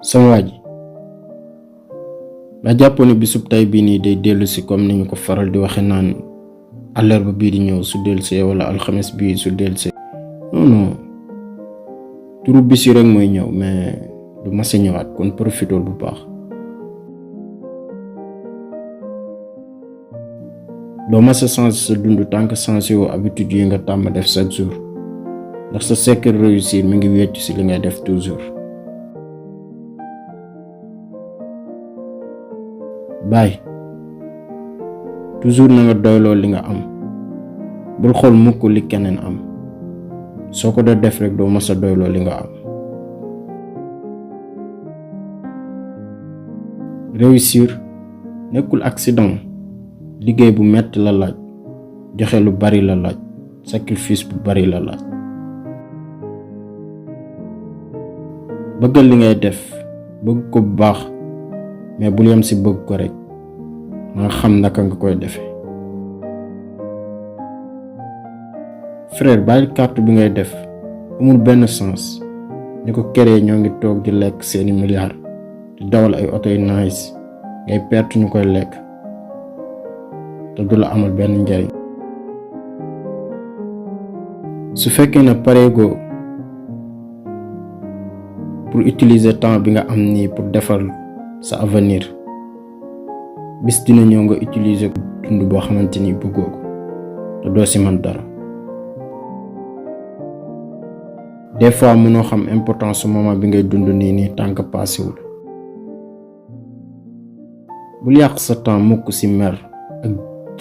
sama waa ji la jàppoon ne bisub tay bii nii day dellu si comme ni ñu ko faral di waxe naan àllarba bii di ñëw su dellusee wala alxames bii su dellusee. non turu bis yi rek mooy ñëw mais du mas a ñëwaat, kon profitool bu baax. doo mas a changer sa dund tant que changer woo habitude yi nga tàmm def chaque jour, ndax sa secret réussir mi ngi wéccu si li ngay def toujours. baay toujours na nga doyloo li nga am, bul xool mukk li keneen am. soo ko dee def rek doo mas a doyloo li nga am. réussir nekkul accident, liggéey bu metti la laaj, joxe lu bari la laaj, sacrifice bu bari la laaj. bëggal li ngay def, bëgg ko bu baax, mais bul yem ci bëgg ko rek, nga xam naka nga koy defee. frère, bàyyi carte bi ngay def amul benn sens. ñi ko créé ñoo ngi toog di lekk seeni milliards, di dawal ay oto yu nice, ngay perte ñu koy lekk te du la amal benn njariñ. su fekkee ne pareegoo pour utiliser temps bi nga am nii pour defar sa avenir, bis dina ñëw nga utiliser ko dund boo xamante ni bëggoo ko te doo ci man dara. des fois mënoo xam importance su moment bi ngay dund nii tant que passé wul. bul yàq sa temps mukk ci mer ak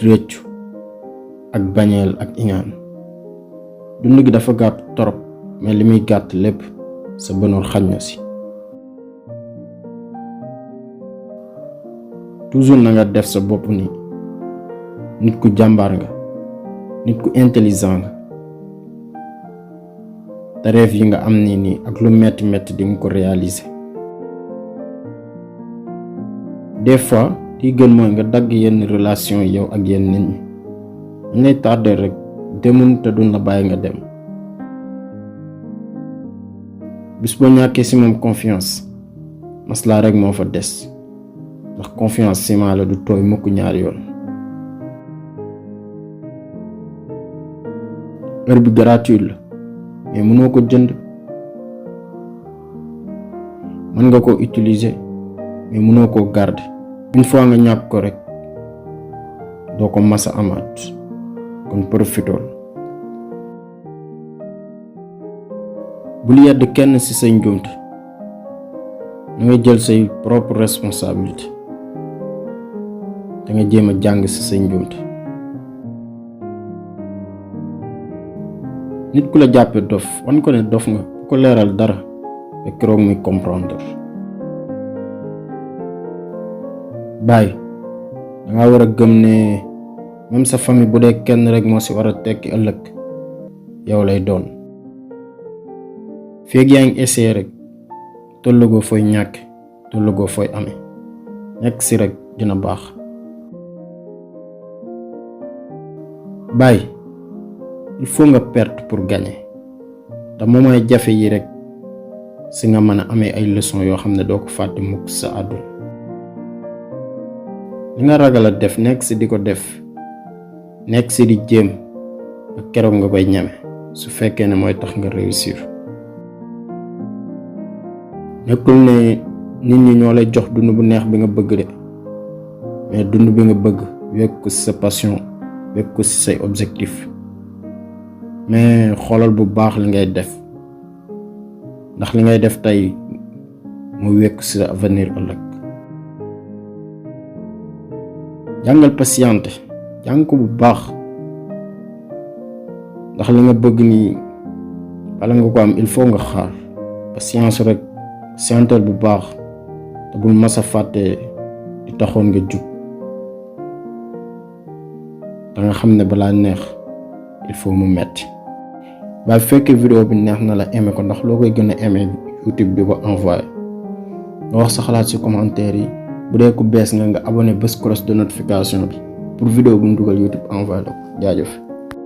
réccu ak bañeel ak iñaan. dund gi dafa gàtt torop, mais li muy gàtt lépp sa bonheur xañ na ci. toujours na nga def sa bopp ni nit ku jàmbaar nga, nit ku intelligent nga. te rêve yi nga am nii ak lu metti metti di nga ko réaliser. des fois li gën mooy nga dagg yenn relation yow ak yenn nit ñi. dañ lay tardé rek, demun te duñ la bàyyi nga dem. bis boo ñàkkee ci moom confiance, maslaa rek moo fa des, ndax confiance ciment la du tooy mukk ñaari yoon. heure bi gratuit la, mais mënoo ko jënd. mën nga ko utiliser mais mënoo koo garder. une fois nga ñàkk ko rek doo ko mas a amaat, kon profitool. bul yedd kenn ci say njuumte, da nga jël say propre responsabilité, da nga jéem a jàng ci say njuumte. nit ku la jàppee dof, wan ko ne dof nga, bu ko leeral dara te keroog muy comprendre. baay danga war a gëm ne même sa famille bu dee kenn rek moo ci war a tekki ëllëg, yow lay doon. feeg yaa ngi essayé rek, tollugoo fooy ñàkk, tollugoo fooy amee. nekk ci rek dina baax. baay il faut nga perte pour gagner, te moment jafe yi rek ci nga mën a amee ay leçons yoo xam ne doo ko fàtte mukk sa àdduna. li nga ragal a def nekk ci di ko def, nekk ci di jéem ak keroog nga koy ñeme, su fekkee ne mooy tax nga réussir. nekkul ne nit ñi ñoo lay jox dund bu neex bi nga bëgg de, mais dund bi nga bëgg wekk ko ci sa passion, wekk ko ci say objectif. mais xoolal bu baax li ngay def, ndax li ngay def tey mu wekk ci sa avenir ëllëg. jàngal patiente, jàng ko bu baax, ndax li nga bëgg nii bala nga ko am il faut nga xaar. patience rek, sentel bu baax, te bul mas a fàtte di taxoon nga jug. da nga xam ne balaa neex il faut mu metti. ba fekkee vidéo bi neex na la, aimé ko, ndax loo koy gën a aimé YouTube di ko envoyé. nga wax sa xalaat ci commentaire yi. bu dee ku bees nga abonné bés cloche de notification bi pour vidéo bu ñu dugal YouTube envoyé la ko. jaajëf.